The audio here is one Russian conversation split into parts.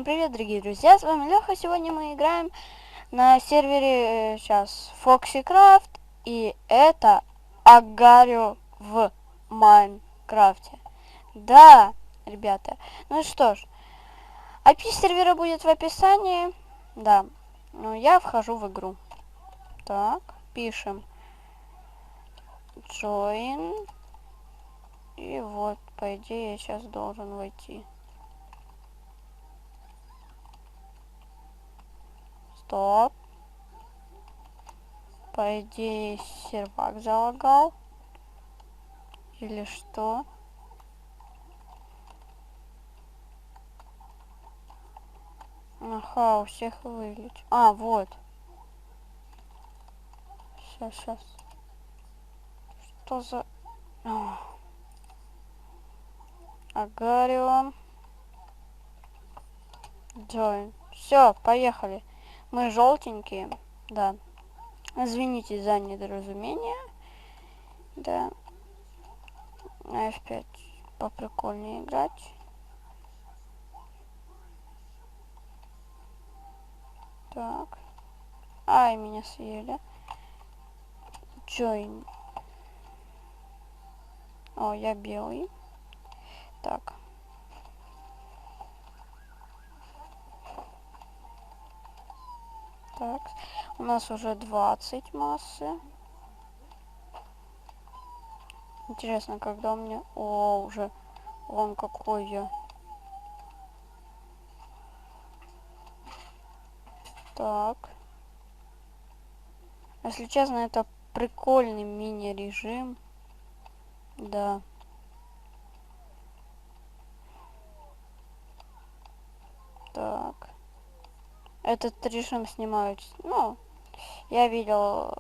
Всем привет, дорогие друзья, с вами Леха. Сегодня мы играем на сервере сейчас FoxyCraft, и это Агарио в Майнкрафте. Да, ребята, ну что ж, IP сервера будет в описании, да, но я вхожу в игру. Так, пишем join, и вот, по идее, я сейчас должен войти. Стоп. По идее, сервак залагал. Или что? Ага, у всех вылечу. А, вот. Сейчас. Что за... Агарио. Join. Все, поехали. Мы желтенькие. Да. Извините за недоразумение. Да. На F5 поприкольнее играть. Так. Ай, меня съели. Join. О, я белый. Так. Так. У нас уже 20 массы. Интересно, когда у меня... О, уже... Вон какой я. Так. Если честно, это прикольный мини-режим. Да. Так. Этот режим снимают... Ну, я видел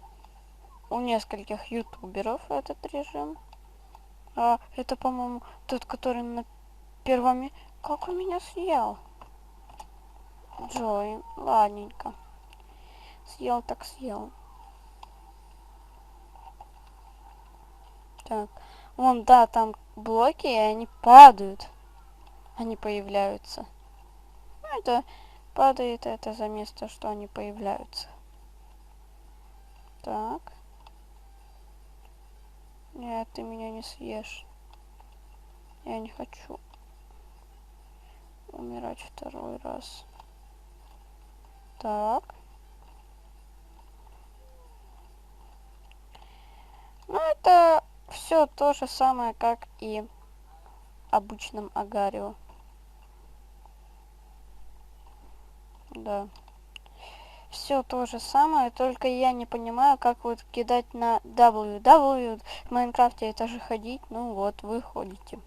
у нескольких ютуберов этот режим. А, это, по-моему, тот, который на первом... Как он меня съел? Джой, ладненько. Съел так съел. Так. Вон, да, там блоки, и они падают. Они появляются. Ну, это падает это за место, что они появляются. Так. Нет, ты меня не съешь. Я не хочу умирать второй раз. Так. Ну, это все то же самое, как и в обычном Агарио. Да. Все то же самое, только я не понимаю, как вот кидать на W. W в Майнкрафте это же ходить, ну вот, вы ходите.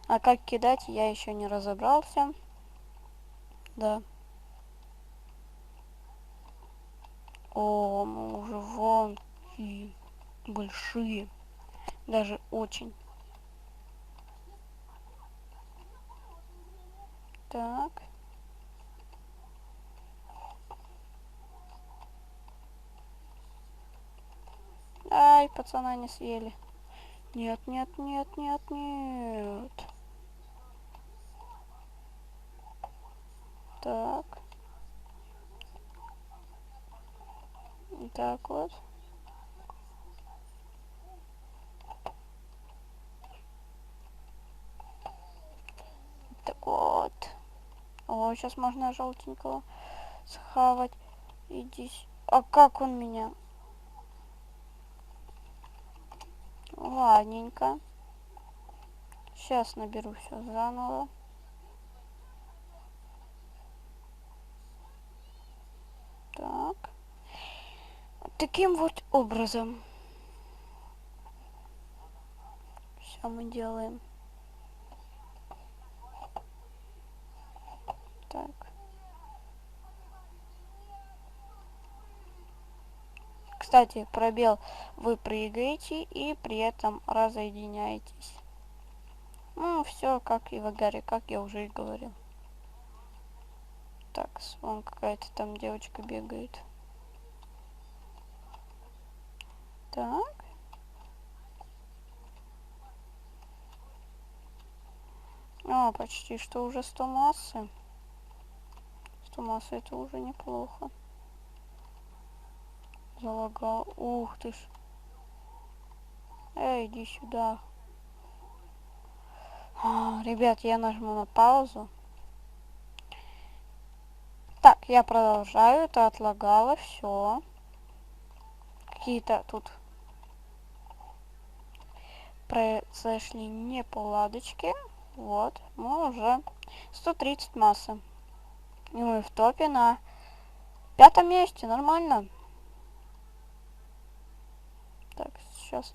А как кидать, я еще не разобрался. Да. О, мы уже вон и большие. Даже очень. Так. Ай, пацана не съели. Нет. Так. Так вот. Так вот. О, сейчас можно желтенького схавать. Иди. А как он меня? Ладненько. Сейчас наберу все заново. Так. Таким вот образом. Все мы делаем. Так. Кстати, пробел вы прыгаете и при этом разъединяетесь. Ну, все как и в Агаре, как я уже и говорил. Так, вон какая-то там девочка бегает. Так. О, почти что уже 100 массы. 90 массы, это уже неплохо. Залагал. Ух ты ж. Эй, иди сюда. Ребят, я нажму на паузу. Так, я продолжаю. Это отлагало. Все. Какие-то тут произошли неполадочки. Вот. Мы уже 130 массы. И мы в топе на 5-м месте. Нормально. Так, сейчас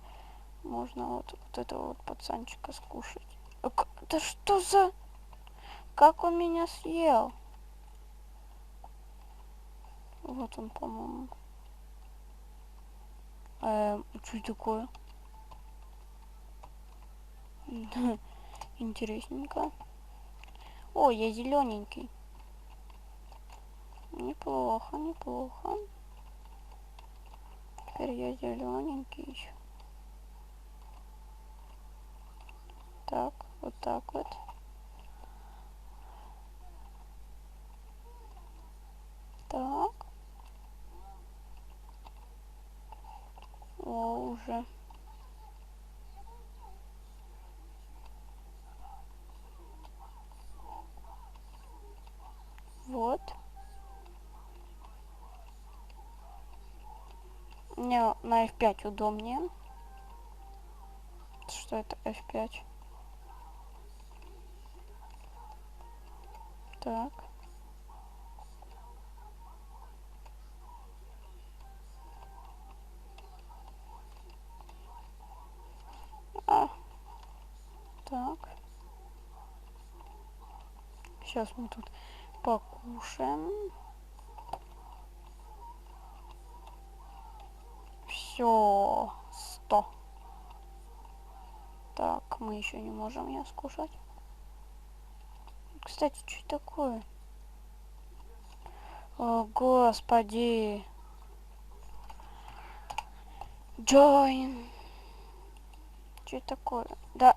можно вот этого вот пацанчика скушать. Да что за... Как он меня съел? Вот он, по-моему. Что такое? Интересненько. О, я зелененький. Неплохо, неплохо. Теперь я зелененький еще. Так, вот так вот. Так. О, уже. Вот. Мне на F5 удобнее. Что это F5? Так. Так. Сейчас мы тут покушаем. Все, 100. Так, мы еще не можем ее скушать. Кстати, что такое? О, господи. Join. Что такое? Да.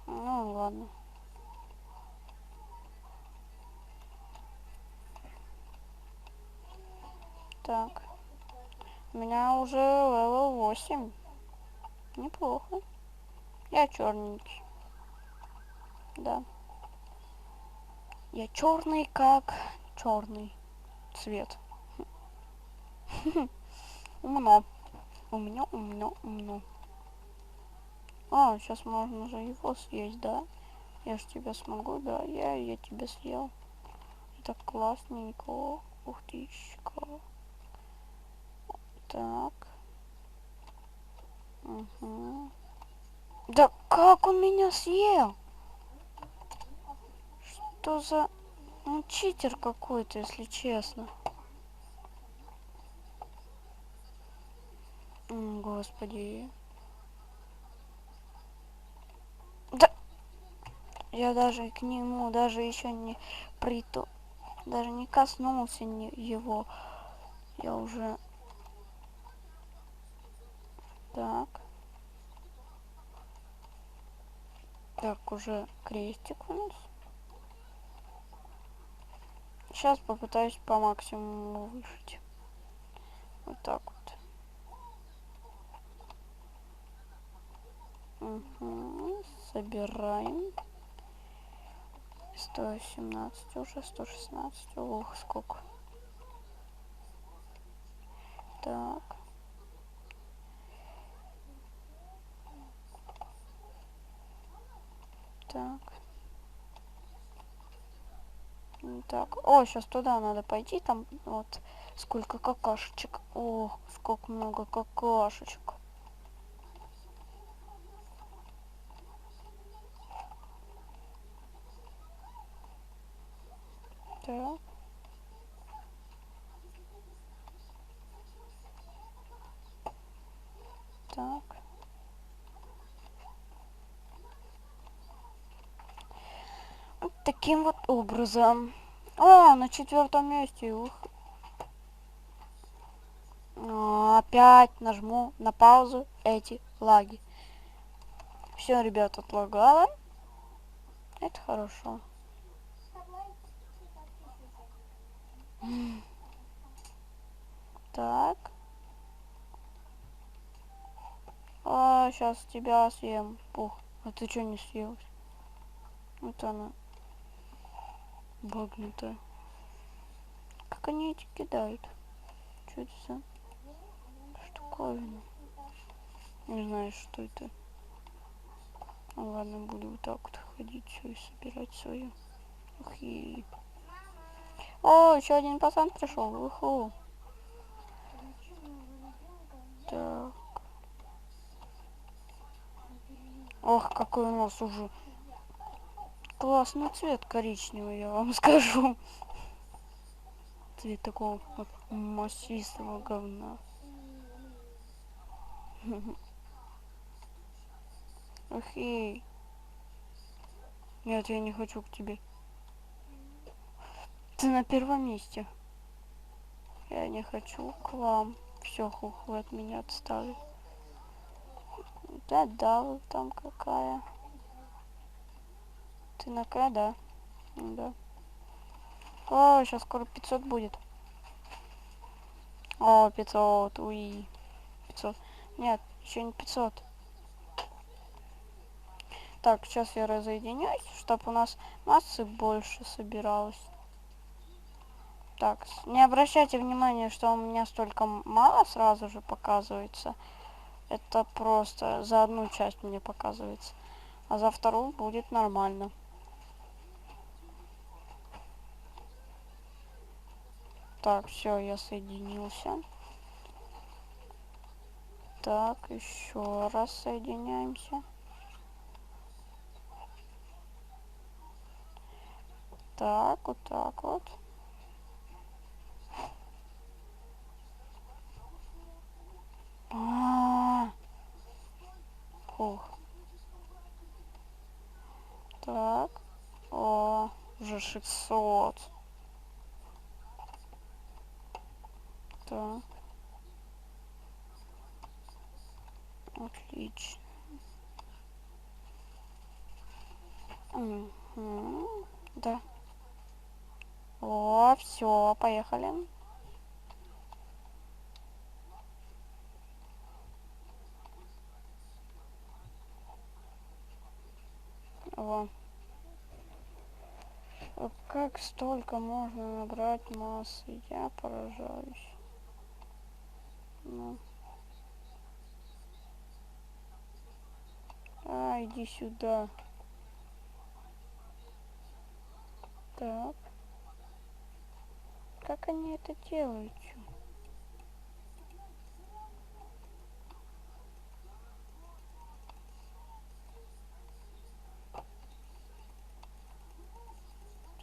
Ну ладно. Так. У меня уже левел 8. Неплохо. Я черненький. Да. Я черный, как черный цвет. Умно. Умно. А, сейчас можно же его съесть, да? Я ж тебя смогу, да? Я тебя съел. Так классненько. Ух тычка. Так. Угу. Да как он меня съел? Что за... Ну, читер какой-то, если честно. Господи. Да... Я даже к нему, даже еще не приту... Даже не коснулся его. Я уже... Так. Так, уже крестик у нас. Сейчас попытаюсь по максимуму выжить. Вот так вот. Угу. Собираем. 117 уже, 116. Ох, сколько. Так. Так. Так. О, сейчас туда надо пойти. Там вот сколько какашечек. Ох, сколько много какашечек. Так. Так. Вот таким вот образом. О, на 4-м месте. Ух. Опять нажму на паузу эти лаги. Все, ребят, отлагала. Это хорошо. Так. А, сейчас тебя съем. Пух, а ты что не съелась? Вот она. Багнутая. Как они эти кидают? Что это за штуковина? Не знаю, что это. Ну ладно, буду вот так вот ходить все и собирать свое. Ух и... О, еще один пацан пришел. Уху. Так. Ох, какой у нас уже классный цвет коричневый, я вам скажу. Цвет такого вот маслистого говна. Окей. Нет, я не хочу к тебе. Ты на первом месте. Я не хочу к вам. Все, хух, вы от меня отстали. Да, вот там какая. Ты на К, да? Да. О, сейчас скоро 500 будет. О, 500, уи. 500. Нет, еще не 500. Так, сейчас я разоединяюсь, чтобы у нас массы больше собиралось. Так, не обращайте внимания, что у меня столько мало сразу же показывается. Это просто за одну часть мне показывается. А за вторую будет нормально. Так, все, я соединился. Так, еще раз соединяемся. Так, вот так вот. Фух. Так. О, уже 600. Так. Отлично. Угу. Да. О, все, поехали. О. А как столько можно набрать массы? Я поражаюсь. Ну. А, иди сюда. Так. Как они это делают?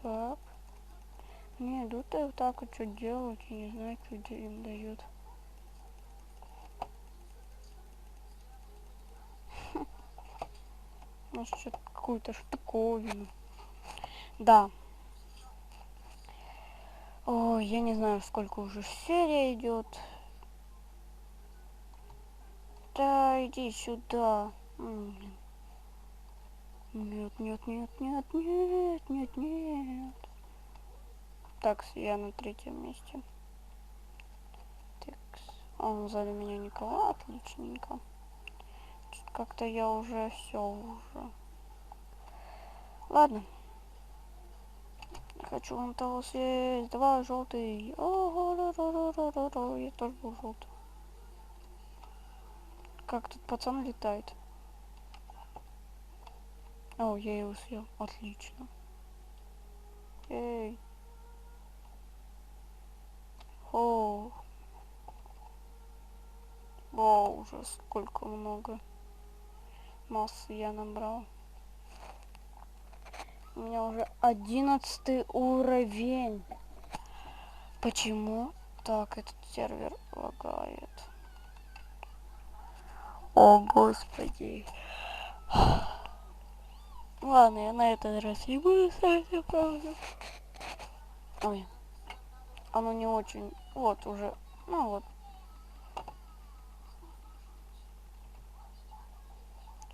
Так. Не, идут и вот так вот что делают, я не знаю, что им дает. Может, что-то какую-то штуковину. Да. Ой, я не знаю, сколько уже серия идет. Да, иди сюда. Нет, нет, нет, нет, нет, нет, нет. Так, я на третьем месте. Такс. Он сзади меня никого, отличненько. Как-то я уже все уже. Ладно. Хочу вон того съесть. Давай, желтый. Ого, я тоже был желтый. Как тут пацан летает? О, я его съел. Отлично. Эй. О. О, уже сколько много массы я набрал. У меня уже 11 уровень. Почему? Так, этот сервер лагает. О, господи. Ладно, я на этот раз не буду ставить паузу. Ой. Оно не очень... Вот уже. Ну вот.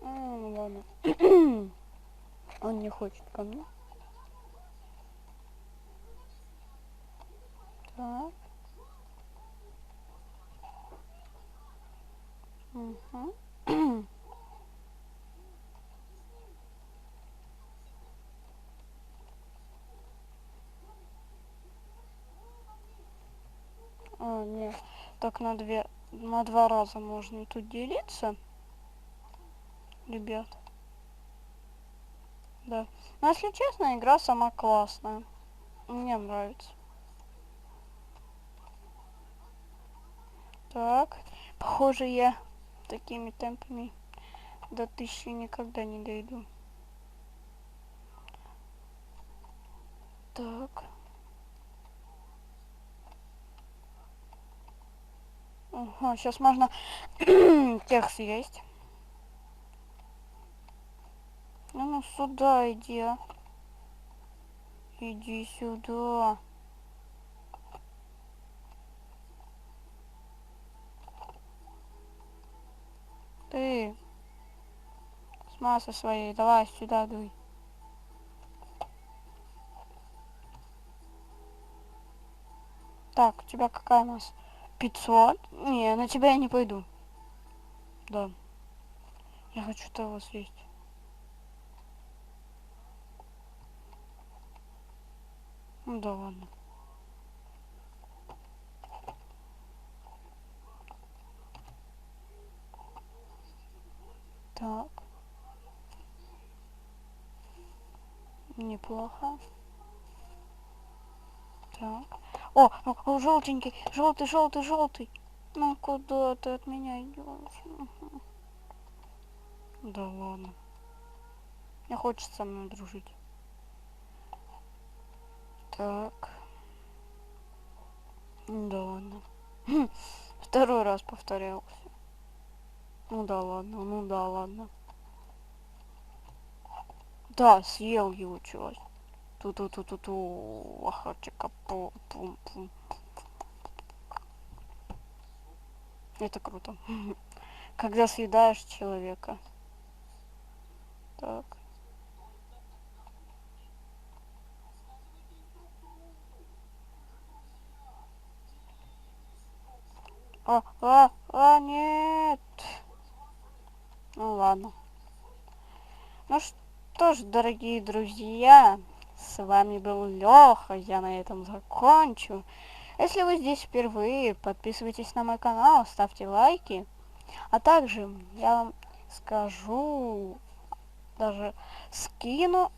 Ну ладно. Он не хочет ко мне. Так. Угу. А, нет. Так на два раза можно тут делиться, ребят. Да. Но если честно, игра сама классная. Мне нравится. Так. Похоже, я такими темпами до 1000 никогда не дойду. Так. Ага, сейчас можно тех съесть. Ну сюда иди, а. Иди сюда. Ты с массой своей, давай сюда дуй. Так, у тебя какая масса? 500? Не, на тебя я не пойду. Да. Я хочу того съесть. Ну да ладно. Так. Неплохо. Так. О, желтенький. Желтый, желтый, желтый. Ну куда ты от меня идешь? Да ладно. Не хочется со мной дружить. Так. Да ладно. Второй раз повторялся. Ну да ладно, ну да ладно. Да, съел его часть. Ту-ту-ту-ту-ту. Ахачика пум-пум-пум. Это круто. Когда съедаешь человека. Так. Нет. Ну ладно. Ну что ж, дорогие друзья, с вами был Леха, я на этом закончу. Если вы здесь впервые, подписывайтесь на мой канал, ставьте лайки. А также я вам скажу, даже скину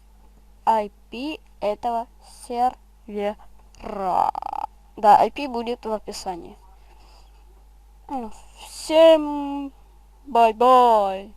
IP этого сервера. Да, IP будет в описании. Всем бай-бай.